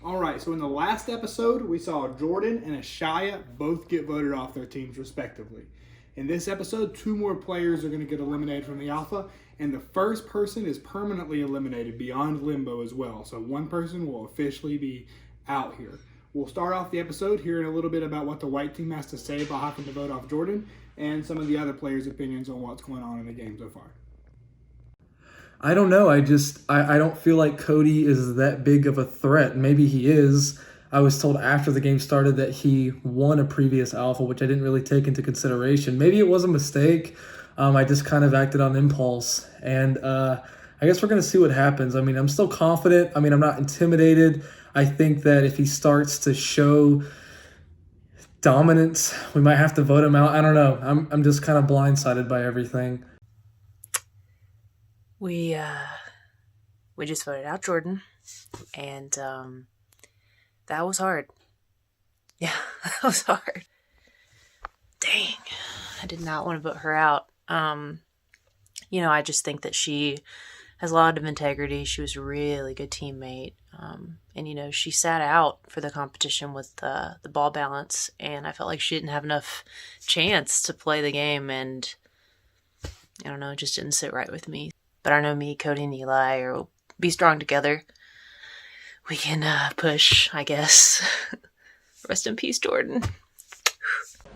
All right, so in the last episode, we saw Jordan and Ashaya both get voted off their teams respectively. In this episode, 2 more players are going to get eliminated from the Alpha, and the first person is permanently eliminated beyond Limbo as well. So 1 person will officially be out here. We'll start off the episode hearing a little bit about what the white team has to say about having to vote off Jordan and some of the other players' opinions on what's going on in the game so far. I don't know. I don't feel like Cody is that big of a threat. Maybe he is. I was told after the game started that he won a previous Alpha, which I didn't really take into consideration. Maybe it was a mistake. I just kind of acted on impulse. And I guess we're going to see what happens. I mean, I'm still confident. I mean, I'm not intimidated. I think that if he starts to show dominance, we might have to vote him out. I don't know. I'm just kind of blindsided by everything. We just voted out Jordan, and that was hard. Yeah, that was hard. Dang, I did not want to vote her out. I just think that she has a lot of integrity. She was a really good teammate, and she sat out for the competition with the ball balance, and I felt like she didn't have enough chance to play the game, and I don't know, it just didn't sit right with me. But I know me, Cody, and Eli will be strong together. We can push, I guess. Rest in peace, Jordan.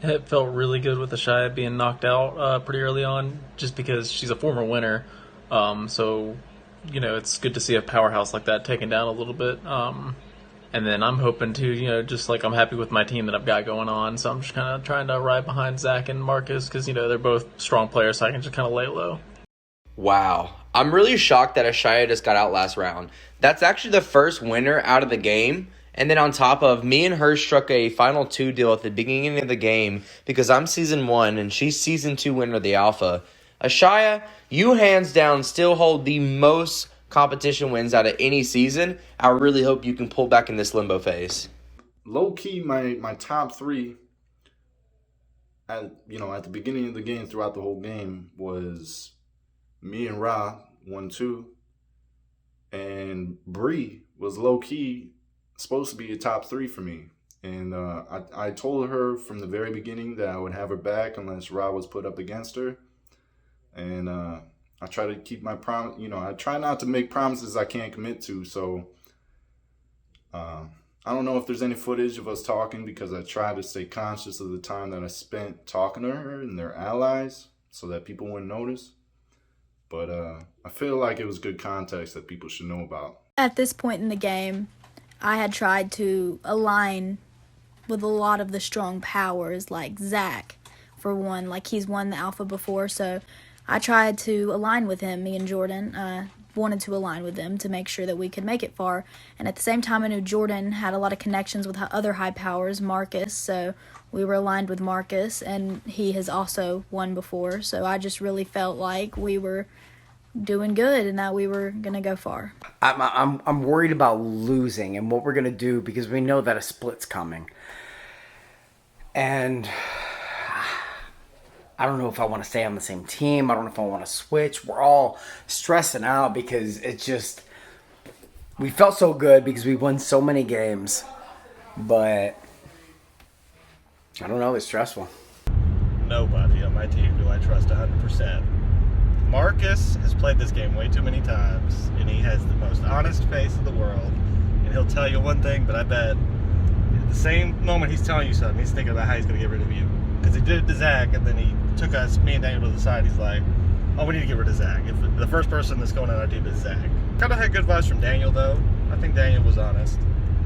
It felt really good with Ashaya being knocked out pretty early on, just because she's a former winner. So, it's good to see a powerhouse like that taken down a little bit. And then I'm hoping to, just like I'm happy with my team that I've got going on. So I'm just kind of trying to ride behind Zach and Marcus because, they're both strong players, so I can just kind of lay low. Wow. I'm really shocked that Ashaya just got out last round. That's actually the first winner out of the game. And then on top of, me and her struck a final 2 deal at the beginning of the game because I'm season 1 and she's season 2 winner of the Alpha. Ashaya, you hands down still hold the most competition wins out of any season. I really hope you can pull back in this Limbo phase. Low-key, my top 3 at the beginning of the game, throughout the whole game, was me and Ra, 1-2, and Bree was low-key supposed to be a top 3 for me. And I told her from the very beginning that I would have her back unless Ra was put up against her. And I try to keep my promise. I try not to make promises I can't commit to. So I don't know if there's any footage of us talking because I try to stay conscious of the time that I spent talking to her and their allies so that people wouldn't notice. But I feel like it was good context that people should know about. At this point in the game, I had tried to align with a lot of the strong powers, like Zach, for one. Like, he's won the Alpha before, so I tried to align with him, me and Jordan. Wanted to align with them to make sure that we could make it far. And at the same time, I knew Jordan had a lot of connections with other high powers, Marcus, so we were aligned with Marcus, and he has also won before. So I just really felt like we were doing good and that we were going to go far. I'm worried about losing and what we're going to do because we know that a split's coming. And I don't know if I want to stay on the same team. I don't know if I want to switch. We're all stressing out because it's just, we felt so good because we won so many games, but I don't know, it's stressful. Nobody on my team do I trust 100%. Marcus has played this game way too many times, and he has the most honest face in the world, and he'll tell you one thing, but I bet at the same moment he's telling you something, he's thinking about how he's going to get rid of you. Because he did it to Zach, and then he took me and Daniel to the side. He's like, oh, we need to get rid of Zach. If the first person that's going on our team is Zach. Kind of had good vibes from Daniel, though. I think Daniel was honest.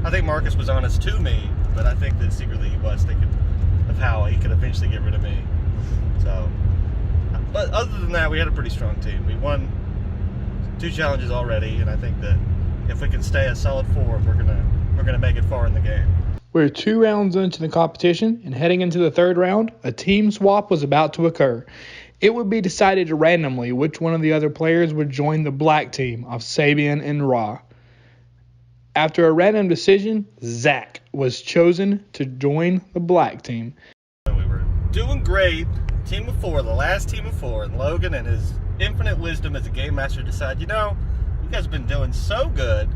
I think Marcus was honest to me, but I think that secretly he was thinking of how he could eventually get rid of me. So, but other than that, we had a pretty strong team. We won 2 challenges already, and I think that if we can stay a solid 4, we're gonna make it far in the game. We're 2 rounds into the competition, and heading into the 3rd round, a team swap was about to occur. It would be decided randomly which one of the other players would join the black team of Sabian and Ra. After a random decision, Zach was chosen to join the black team. We were doing great. Team of 4, the last team of 4, and Logan and his infinite wisdom as a game master decided, you guys have been doing so good,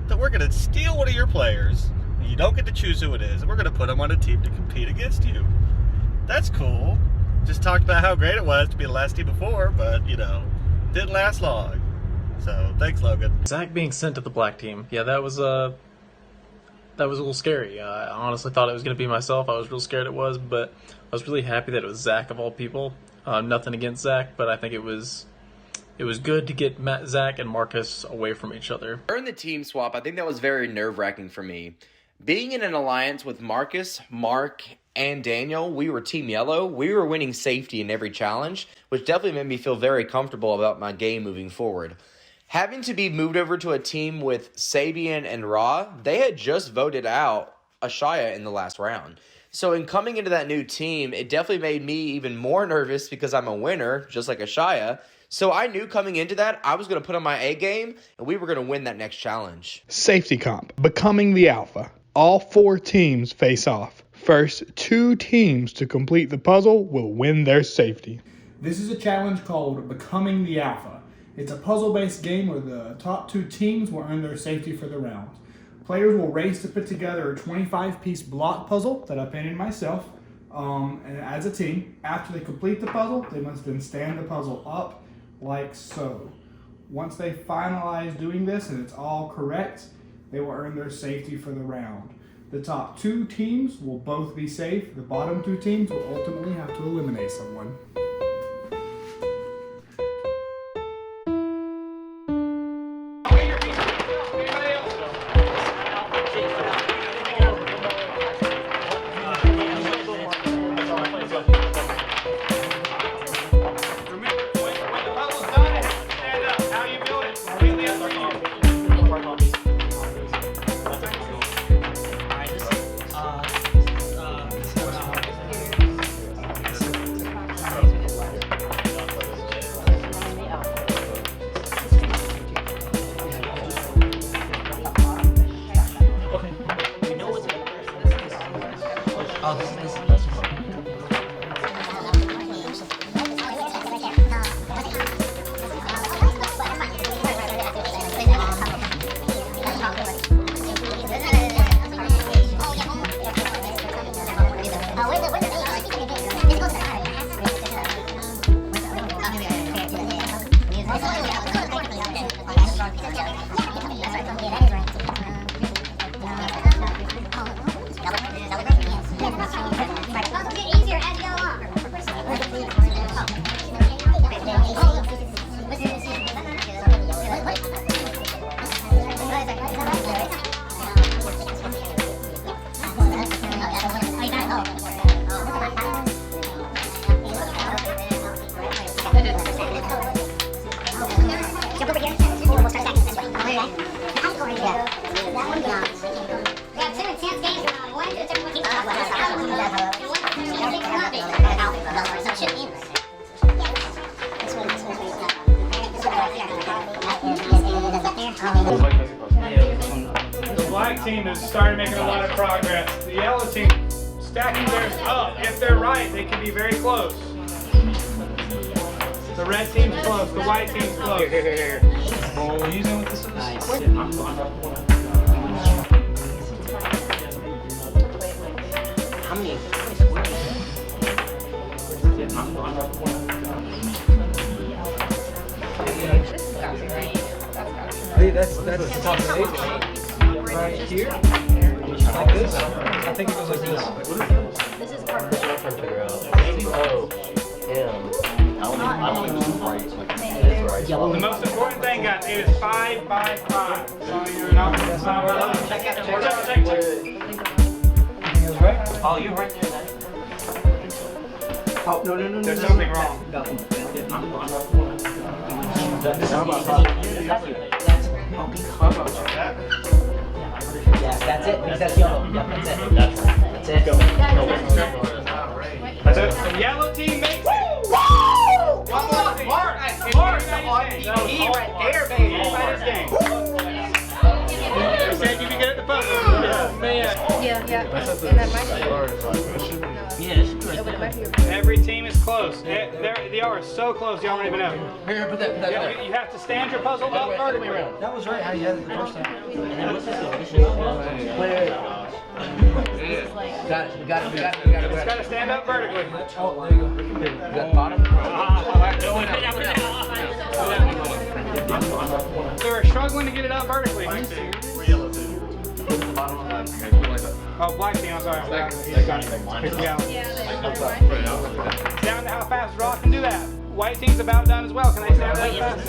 that we're going to steal one of your players, and you don't get to choose who it is, and we're going to put them on a team to compete against you. That's cool. Just talked about how great it was to be the last team before, but, didn't last long. So, thanks, Logan. Zach being sent to the black team, yeah, that was a little scary. I honestly thought it was going to be myself. I was real scared it was, but I was really happy that it was Zach of all people. Nothing against Zach, but I think it was good to get Zach and Marcus away from each other. During the team swap, I think that was very nerve-wracking for me. Being in an alliance with Marcus, Mark, and Daniel, we were Team Yellow. We were winning safety in every challenge, which definitely made me feel very comfortable about my game moving forward. Having to be moved over to a team with Sabian and Ra, they had just voted out Ashaya in the last round. So in coming into that new team, it definitely made me even more nervous because I'm a winner, just like Ashaya. So I knew coming into that, I was going to put on my A game, and we were going to win that next challenge. Safety comp, becoming the alpha. All 4 teams face off. First 2 teams to complete the puzzle will win their safety. This is a challenge called Becoming the Alpha. It's a puzzle-based game where the top 2 teams will earn their safety for the round. Players will race to put together a 25-piece block puzzle that I painted myself and as a team. After they complete the puzzle, they must then stand the puzzle up like so. Once they finalize doing this and it's all correct, they will earn their safety for the round. The top 2 teams will both be safe. The bottom 2 teams will ultimately have to eliminate someone. The black team has started making a lot of progress. The yellow team stacking theirs up. If they're right, they can be very close. The red team's close. The white team's close. Here. Oh, you know what this is? Nice. How many? Hey, that's the top 8 right here. Like this. I think it goes like this. This is part of the The most important thing, guys, it is 5 by 5. So you're not. That's not where I'm. Check. Right? Oh, you're right there, then. Oh, no. There's something wrong. Yes, that's it. Because that's yellow. Yep, that's it. That's it. That's it. The yellow team makes it. One more thing. Mark, he right there, baby. Everybody's game. You said you be good at the puzzle. Every team is close. They are so close. Y'all don't even know. Here, put that. You have to stand your puzzle up vertically. That was right. How you had it the first time. And then what's this? Wait. Got it. It's got to stand up vertically. Oh, there you go. You got the bottom? They're struggling to get it up vertically. Oh, black team, I'm sorry. Down to how fast Raw can do that. White team's about done as well. Can they stand that fast?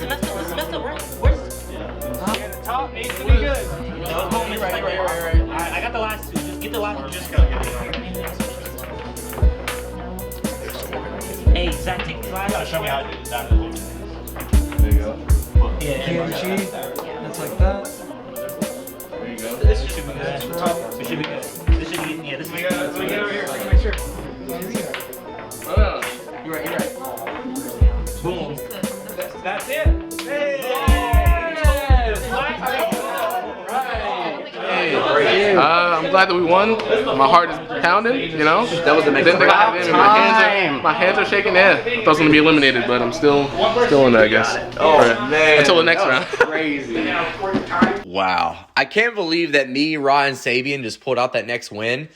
Yeah, the top needs to be good. You're right. I got the last two. Just get the last two. Just go. Hey, Zach, take the last. You gotta show me how to do this. There you go. Yeah. That's like that. There you go. This should be good. This should be good. This should be good. Yeah, this should be good. Let me get over here. Make sure. You're right. Boom. That's it. Hey! I'm glad that we won. My heart is pounding, you know. That was the next my hands are shaking. Yeah, I thought I was gonna be eliminated, but I'm still in there, I guess. Oh man! Until the next round. Crazy. Wow! I can't believe that me, Ra, and Sabian just pulled out that next win.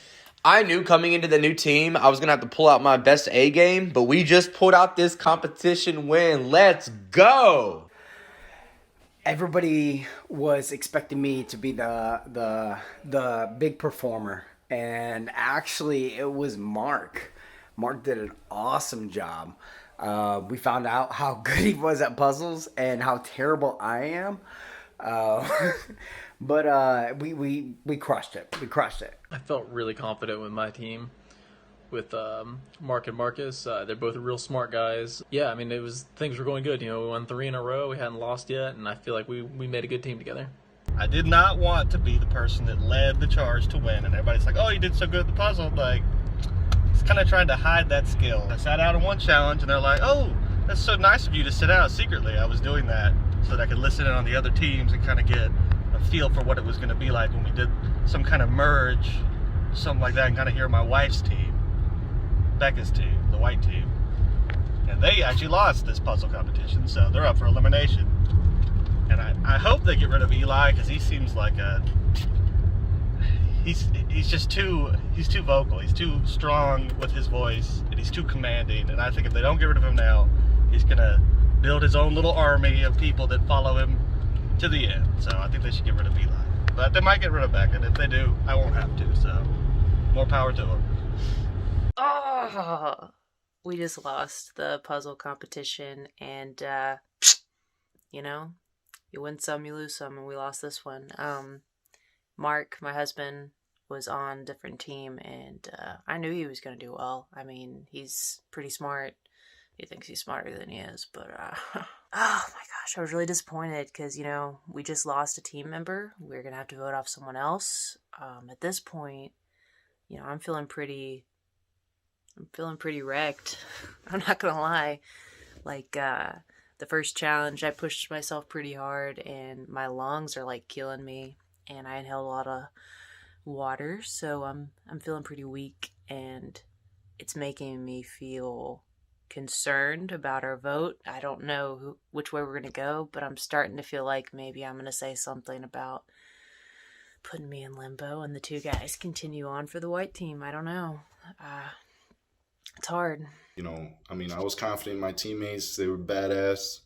I knew coming into the new team I was gonna have to pull out my best A game, but we just pulled out this competition win. Let's go! Everybody was expecting me to be the big performer, and actually it was Mark. Mark did an awesome job. We found out how good he was at puzzles and how terrible I am. But we crushed it. I felt really confident with my team, with Mark and Marcus. They're both real smart guys. Yeah, I mean, things were going good. You know, we won 3 in a row. We hadn't lost yet, and I feel like we made a good team together. I did not want to be the person that led the charge to win, and everybody's like, oh, you did so good at the puzzle. Like, it's kind of trying to hide that skill. I sat out in one challenge, and they're like, oh, that's so nice of you to sit out secretly. I was doing that so that I could listen in on the other teams and kind of get a feel for what it was going to be like when we did some kind of merge, something like that, and kind of hear my wife's team, Becca's team, the white team. And they actually lost this puzzle competition, so they're up for elimination. And I hope they get rid of Eli, because he seems like he's too vocal. He's too strong with his voice, and he's too commanding. And I think if they don't get rid of him now, he's gonna build his own little army of people that follow him to the end. So I think they should get rid of Eli. But they might get rid of Becca, and if they do, I won't have to. So more power to them. Oh, we just lost the puzzle competition, and you know, you win some, you lose some, and we lost this one. Mark, my husband, was on a different team, and I knew he was going to do well. I mean, he's pretty smart. He thinks he's smarter than he is, but oh my gosh, I was really disappointed because, you know, we just lost a team member. We're going to have to vote off someone else. At this point, you know, I'm feeling pretty wrecked. I'm not going to lie. Like, the first challenge, I pushed myself pretty hard, and my lungs are, like, killing me, and I inhaled a lot of water, so I'm feeling pretty weak, and it's making me feel concerned about our vote. I don't know which way we're going to go, but I'm starting to feel like maybe I'm going to say something about putting me in limbo and the two guys continue on for the white team. I don't know. It's hard. You know, I mean, I was confident in my teammates. They were badass.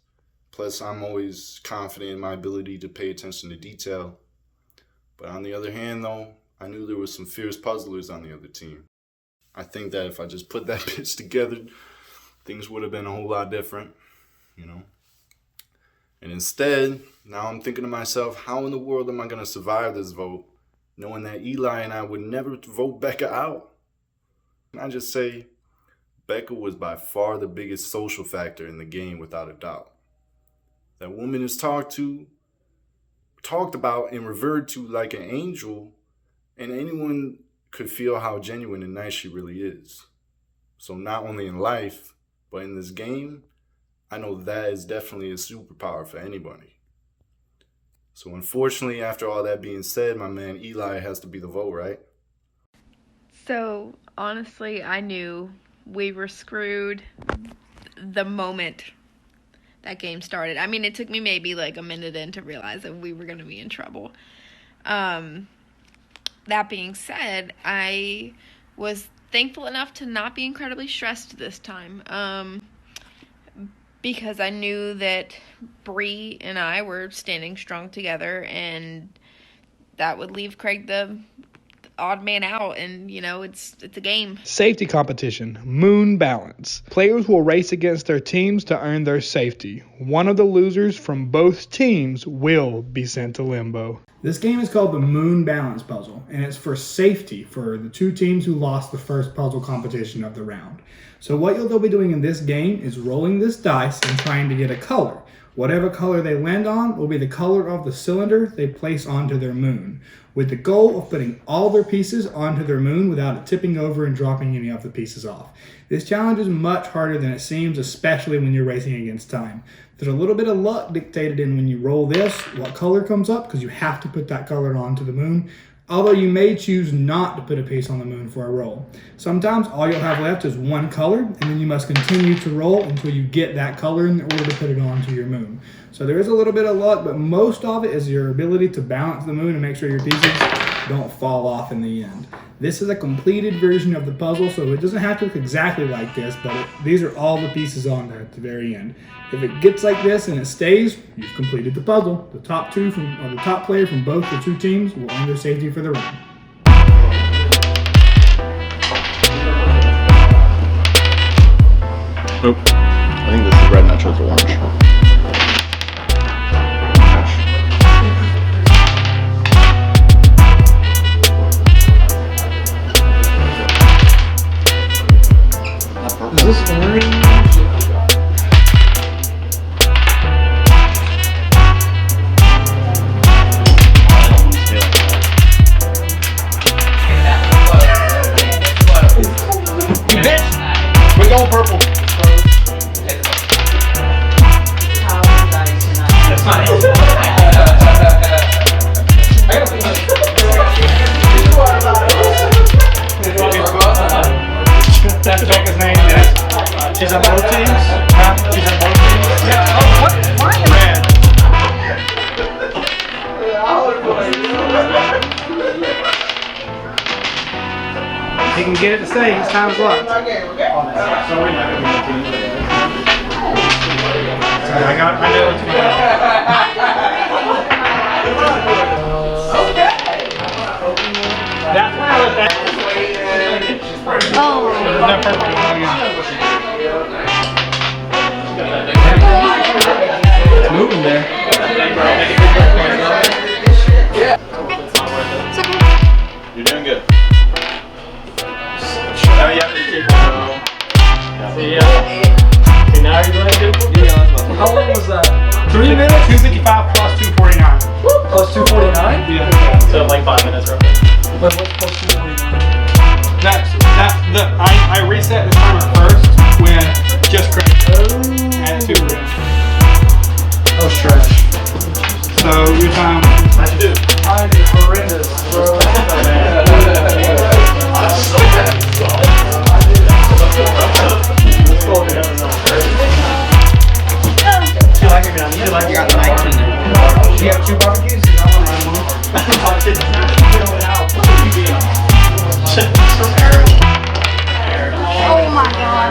Plus, I'm always confident in my ability to pay attention to detail. But on the other hand, though, I knew there was some fierce puzzlers on the other team. I think that if I just put that pitch together, things would have been a whole lot different, you know. And instead, now I'm thinking to myself, how in the world am I going to survive this vote, knowing that Eli and I would never vote Becca out? Can I just say, Becca was by far the biggest social factor in the game, without a doubt. That woman is talked about and revered to like an angel, and anyone could feel how genuine and nice she really is. So not only in life, but in this game, I know that is definitely a superpower for anybody. So unfortunately, after all that being said, my man Eli has to be the vote, right? So honestly, I knew we were screwed the moment that game started. I mean, it took me maybe like a minute in to realize that we were going to be in trouble. That being said, I was thankful enough to not be incredibly stressed this time, because I knew that Bree and I were standing strong together, and that would leave Craig the odd man out, and it's a game. Safety competition, moon balance. Players will race against their teams to earn their safety. One of the losers from both teams will be sent to Limbo. This game is called the Moon Balance Puzzle, and it's for safety for the two teams who lost the first puzzle competition of the round. So what you'll be doing in this game is rolling this dice and trying to get a color. Whatever color they land on will be the color of the cylinder they place onto their moon, with the goal of putting all their pieces onto their moon without it tipping over and dropping any of the pieces off. This challenge is much harder than it seems, especially when you're racing against time. There's a little bit of luck dictated in when you roll this, what color comes up, because you have to put that color onto the moon, although you may choose not to put a piece on the moon for a roll. Sometimes all you'll have left is one color, and then you must continue to roll until you get that color in order to put it onto your moon. So there is a little bit of luck, but most of it is your ability to balance the moon and make sure your pieces don't fall off in the end. This is a completed version of the puzzle, so it doesn't have to look exactly like this, but these are all the pieces on there at the very end. If it gets like this and it stays, you've completed the puzzle. The top player from both the two teams will earn their safety for the round. Nope. I think this is red and I chose orange. Is this orange? We're going purple. That's Becca's name. She's on both teams. She's on both teams. Yeah. Oh, what? Why? Red. He can get it to stay. His time's up. I know it's That's why I let that. Oh. No purple. It's moving there. You're doing good. Oh, yeah. See ya. Okay, now you're going to do How long was that? 3 minutes, 255 plus 249. Plus 249? Yeah. So like 5 minutes roughly. But what's plus 249? I reset the timer first when just Craig at 2 rings. Oh, stretch. So your time. How'd you do? I did horrendous, bro. You like you got the 19. Do you have 2 barbecues? Oh my god.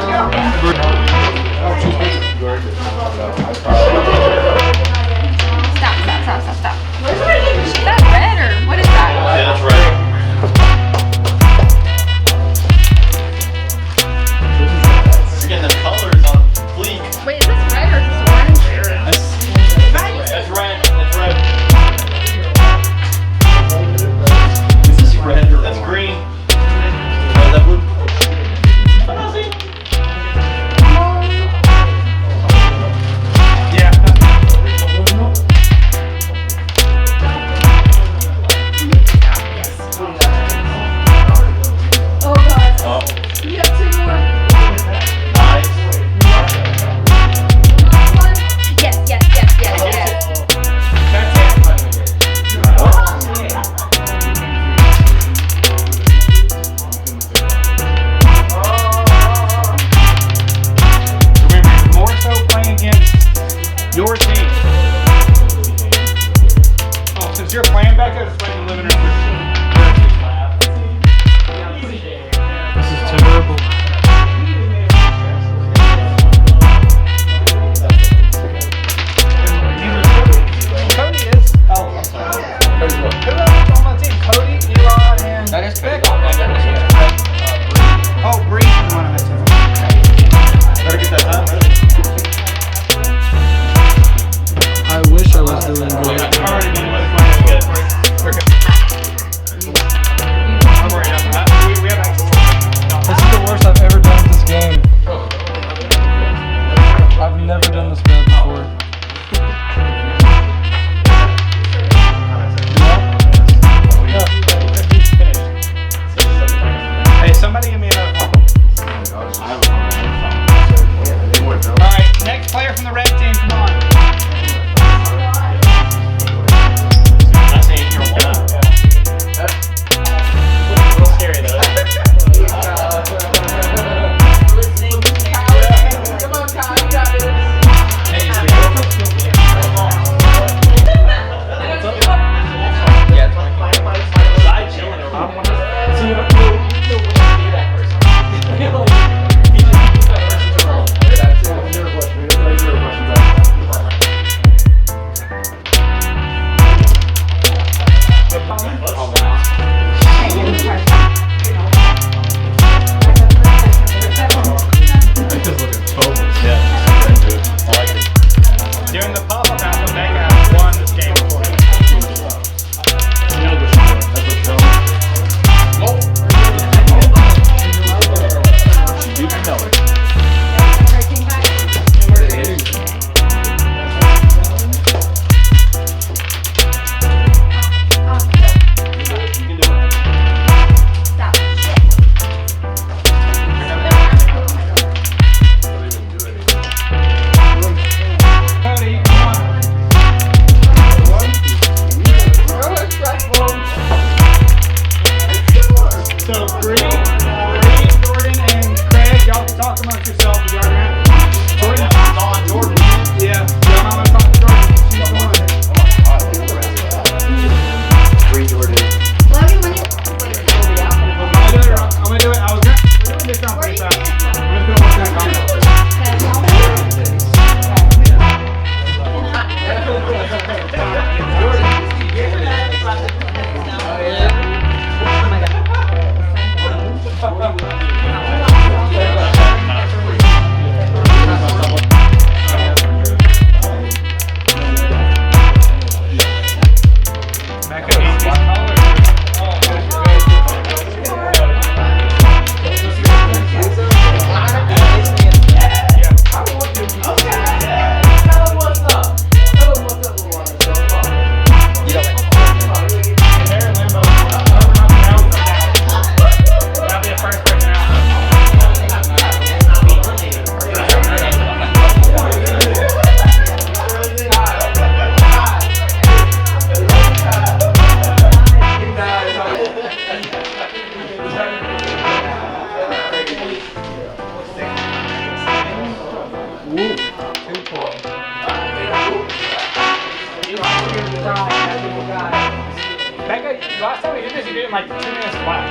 like 2 minutes flat.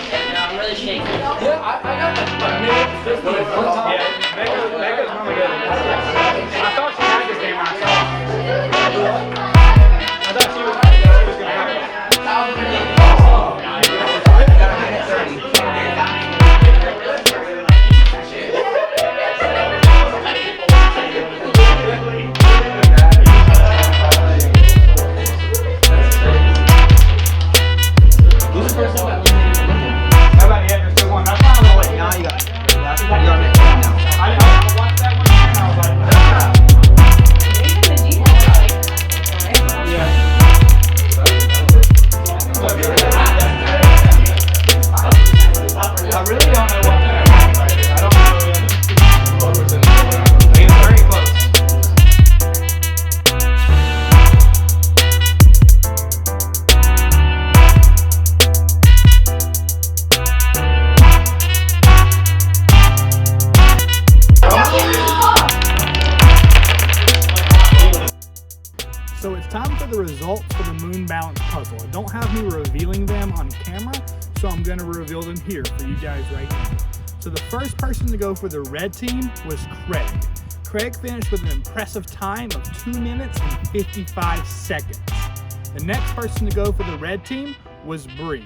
Yeah, I'm really shaking. Yeah, I got a minute 50. Yeah, Becca's really good. I thought she had this game last time. I thought she was going to have it. So it's time for the results for the moon balance puzzle. I don't have me revealing them on camera, so I'm going to reveal them here for you guys right now. So the first person to go for the red team was Craig. Craig finished with an impressive time of 2 minutes and 55 seconds. The next person to go for the red team was Bree.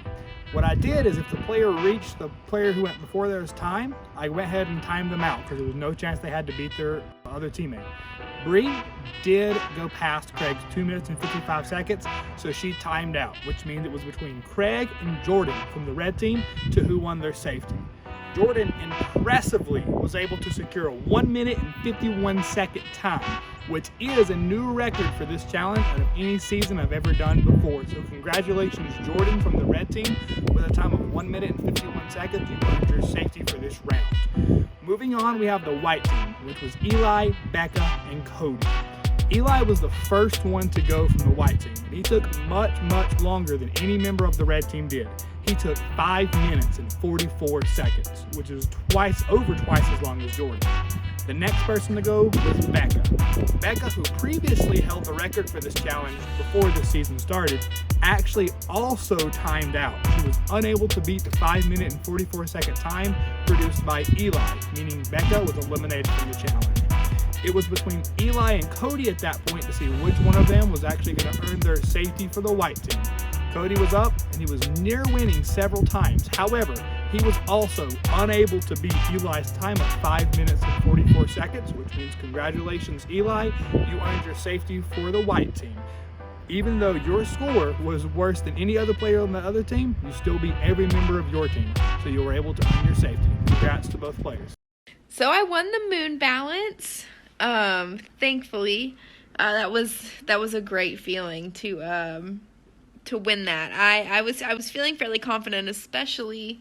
What I did is if the player reached the player who went before their time, I went ahead and timed them out because there was no chance they had to beat their other teammate. Bree did go past Craig's 2 minutes and 55 seconds, so she timed out, which means it was between Craig and Jordan from the red team to who won their safety. Jordan impressively was able to secure a 1 minute and 51 second time, which is a new record for this challenge out of any season I've ever done before. So congratulations, Jordan from the red team. With a time of 1 minute and 51 seconds, you earned your safety for this round. Moving on, we have the white team, which was Eli, Becca, and Cody. Eli was the first one to go from the white team, and he took much, much longer than any member of the red team did. He took 5 minutes and 44 seconds, which is over twice as long as Jordan. The next person to go was Becca. Becca, who previously held the record for this challenge before the season started, actually also timed out. She was unable to beat the 5 minute and 44 second time produced by Eli, meaning Becca was eliminated from the challenge. It was between Eli and Cody at that point to see which one of them was actually going to earn their safety for the white team. Cody was up and he was near winning several times. However, he was also unable to beat Eli's time of 5 minutes and 44 seconds, which means congratulations, Eli. You earned your safety for the white team. Even though your score was worse than any other player on the other team, you still beat every member of your team, so you were able to earn your safety. Congrats to both players. So I won the moon balance. Thankfully, that was a great feeling to win that. I was feeling fairly confident, especially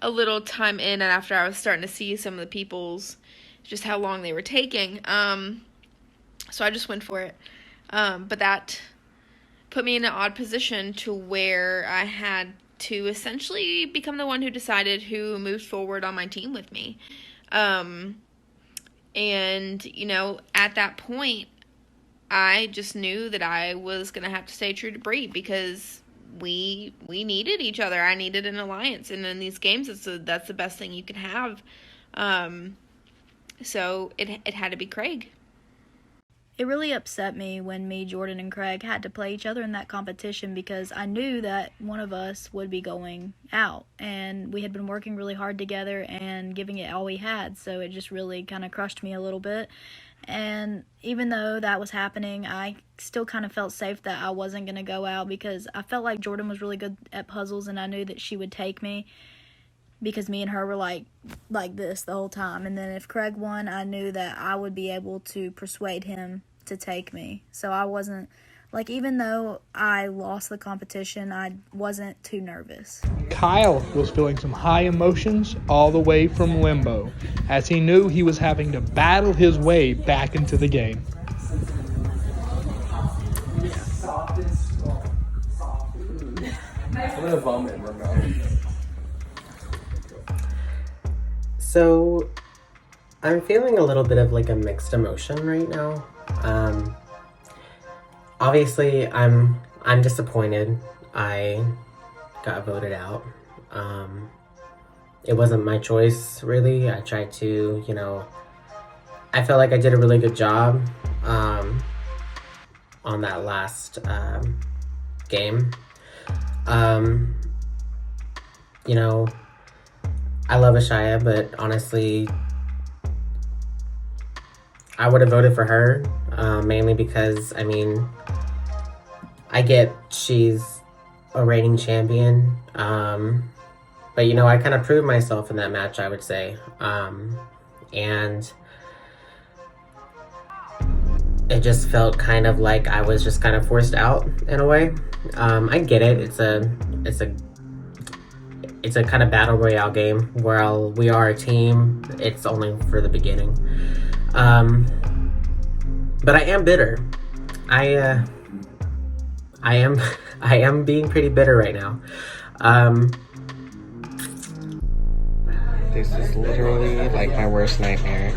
a little time in and after I was starting to see some of the people's just how long they were taking. So I just went for it. But that put me in an odd position to where I had to essentially become the one who decided who moved forward on my team with me. And, you know, at that point, I just knew that I was going to have to stay true to Bree because we needed each other. I needed an alliance. And in these games, that's the best thing you can have. So it had to be Craig. It really upset me when me, Jordan, and Craig had to play each other in that competition because I knew that one of us would be going out. And we had been working really hard together and giving it all we had. So it just really kind of crushed me a little bit. And even though that was happening, I still kind of felt safe that I wasn't going to go out because I felt like Jordan was really good at puzzles and I knew that she would take me because me and her were like this the whole time. And then if Craig won, I knew that I would be able to persuade him to take me. So I wasn't, even though I lost the competition, I wasn't too nervous. Kyle was feeling some high emotions all the way from Limbo, as he knew he was having to battle his way back into the game. I'm gonna vomit in my mouth. So, I'm feeling a little bit of a mixed emotion right now. Obviously, I'm disappointed. I got voted out. It wasn't my choice, really. I tried to, I felt like I did a really good job on that last game. I love Ashaya, but honestly, I would have voted for her, mainly because, I get she's a reigning champion, but, I kind of proved myself in that match, I would say, and it just felt kind of like I was just kind of forced out in a way. I get it. It's a kind of battle royale game where we are a team. It's only for the beginning. But I am bitter. I am being pretty bitter right now. This is literally like my worst nightmare.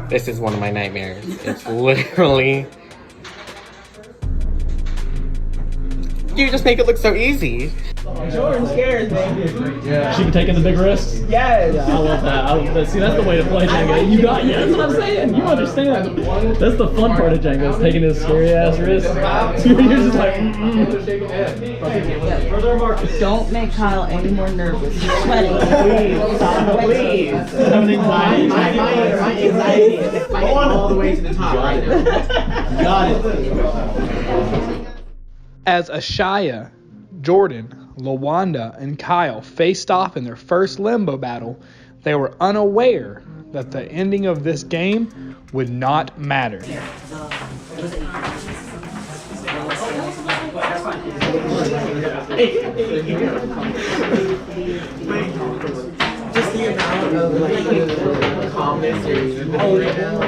This is one of my nightmares. It's literally... You just make it look so easy. Jordan scares me. Yeah. She be taking the big risks? Yes. Yeah, I love that. See, that's the way to play Jenga. That's what I'm saying. You understand. That's the fun part of Jenga, is taking this scary ass risk. You're just like, Further Marcus. Don't make Kyle any more nervous. He's sweating. Please. Stop. Please. My anxiety is fighting all the way to the top right now. Got it. As Ashaya, Jordan, LaWanda, and Kyle faced off in their first Limbo battle, they were unaware that the ending of this game would not matter. Just the amount of calmness you're right now.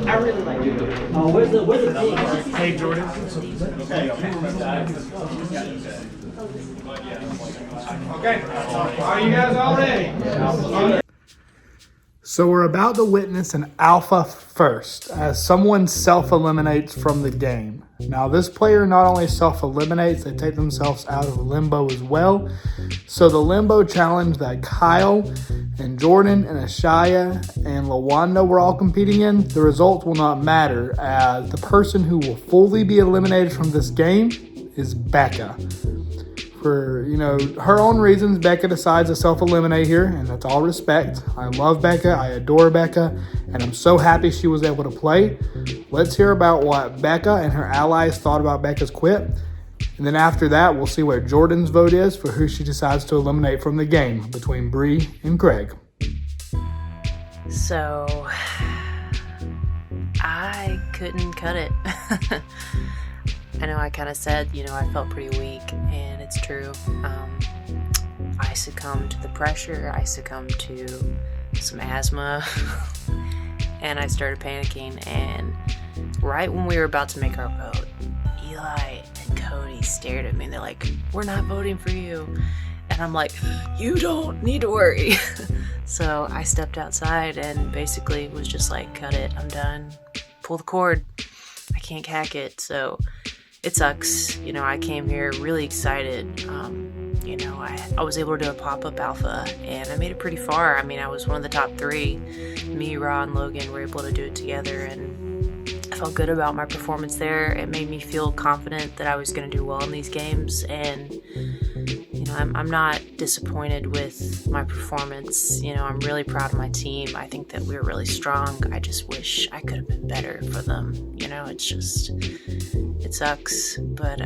I really like it. Oh, where's the big? Hey, Jordan. Okay. Are you guys all ready? So we're about to witness an alpha first, as someone self-eliminates from the game. Now this player not only self-eliminates, they take themselves out of Limbo as well. So the Limbo challenge that Kyle and Jordan and Ashaya and LaWanda were all competing in, the results will not matter, as the person who will fully be eliminated from this game is Becca. For, her own reasons, Becca decides to self-eliminate here, and that's all respect. I love Becca, I adore Becca, and I'm so happy she was able to play. Let's hear about what Becca and her allies thought about Becca's quit, and then after that, we'll see what Jordan's vote is for who she decides to eliminate from the game between Bree and Craig. So, I couldn't cut it. I know I kind of said, I felt pretty weak, and it's true. I succumbed to the pressure, I succumbed to some asthma, and I started panicking, and right when we were about to make our vote, Eli and Cody stared at me, and they're like, "We're not voting for you." And I'm like, "You don't need to worry." So I stepped outside and basically was just like, "Cut it, I'm done. Pull the cord. I can't hack it." So it sucks. I came here really excited. I was able to do a pop-up alpha, and I made it pretty far. I was one of the top 3. Me, Ra, and Logan were able to do it together, and I felt good about my performance there. It made me feel confident that I was going to do well in these games, and I'm not disappointed with my performance. I'm really proud of my team. I think that we're really strong. I just wish I could have been better for them. It sucks, but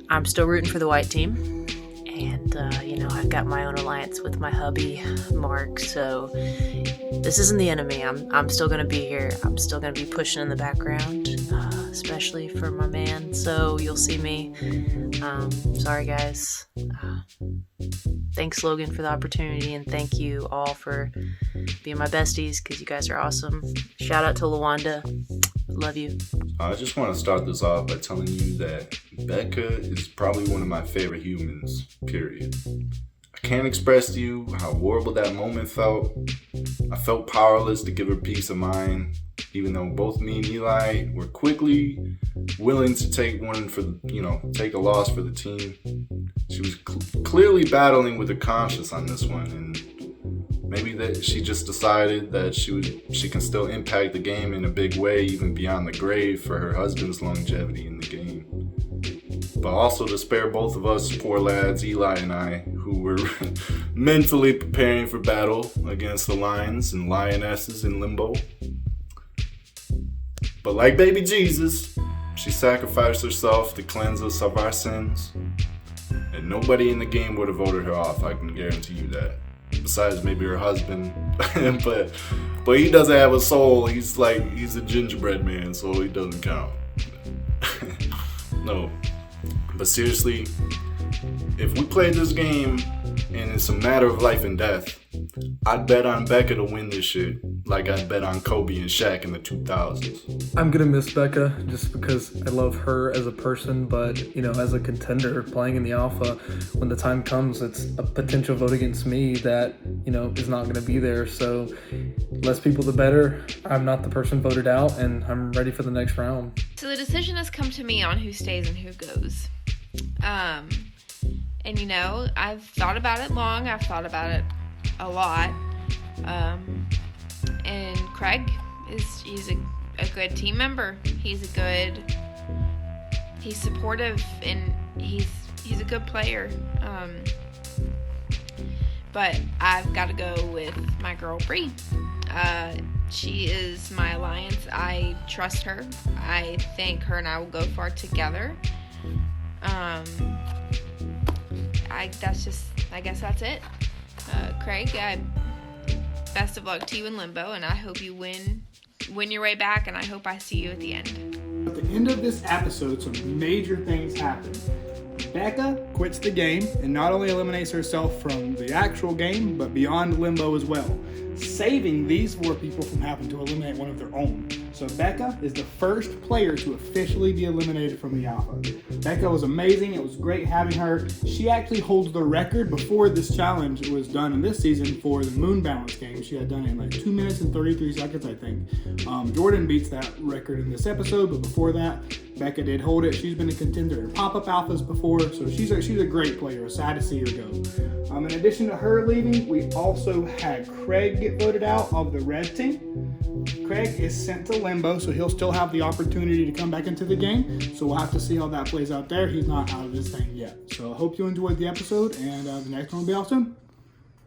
I'm still rooting for the white team. And, I've got my own alliance with my hubby, Mark, so this isn't the enemy. I'm still going to be here. I'm still going to be pushing in the background, especially for my man, so you'll see me. Sorry, guys. Thanks, Logan, for the opportunity, and thank you all for being my besties, because you guys are awesome. Shout out to LaWanda. Love you. I just want to start this off by telling you that Becca is probably one of my favorite humans, period. I can't express to you how horrible that moment felt. I felt powerless to give her peace of mind, even though both me and Eli were quickly willing to take take a loss for the team. She was clearly battling with her conscience on this one, and maybe that she just decided that she can still impact the game in a big way, even beyond the grave, for her husband's longevity in the game. But also to spare both of us poor lads, Eli and I, who were mentally preparing for battle against the lions and lionesses in Limbo. But like baby Jesus, she sacrificed herself to cleanse us of our sins. And nobody in the game would have voted her off, I can guarantee you that. Besides maybe her husband. but he doesn't have a soul. He's a gingerbread man, so he doesn't count. No. But seriously, if we played this game and it's a matter of life and death, I'd bet on Becca to win this shit like I'd bet on Kobe and Shaq in the 2000s. I'm going to miss Becca just because I love her as a person, but, as a contender playing in the Alpha, when the time comes, it's a potential vote against me that, is not going to be there. So less people, the better. I'm not the person voted out, and I'm ready for the next round. So the decision has come to me on who stays and who goes. And I've thought about it long. I've thought about it a lot. And Craig he's a good team member. He's supportive, and he's a good player. But I've got to go with my girl Bree. She is my alliance. I trust her. I think her and I will go far together. I guess that's it. Craig, best of luck to you in Limbo, and I hope you win your way back, and I hope I see you at the end. At the end of this episode, some major things happen. Becca quits the game and not only eliminates herself from the actual game, but beyond Limbo as well, saving these 4 people from having to eliminate one of their own. So Becca is the first player to officially be eliminated from the Alpha. Becca was amazing. It was great having her. She actually holds the record before this challenge was done in this season for the Moon Balance game. She had done it in 2 minutes and 33 seconds, I think. Jordan beats that record in this episode, but before that, Becca did hold it. She's been a contender in pop-up alphas before, so she's a great player. Sad to see her go. In addition to her leaving, we also had Craig get voted out of the red team. Craig is sent to Limbo, so he'll still have the opportunity to come back into the game. So we'll have to see how that plays out there. He's not out of this thing yet. So I hope you enjoyed the episode, and the next one will be out soon.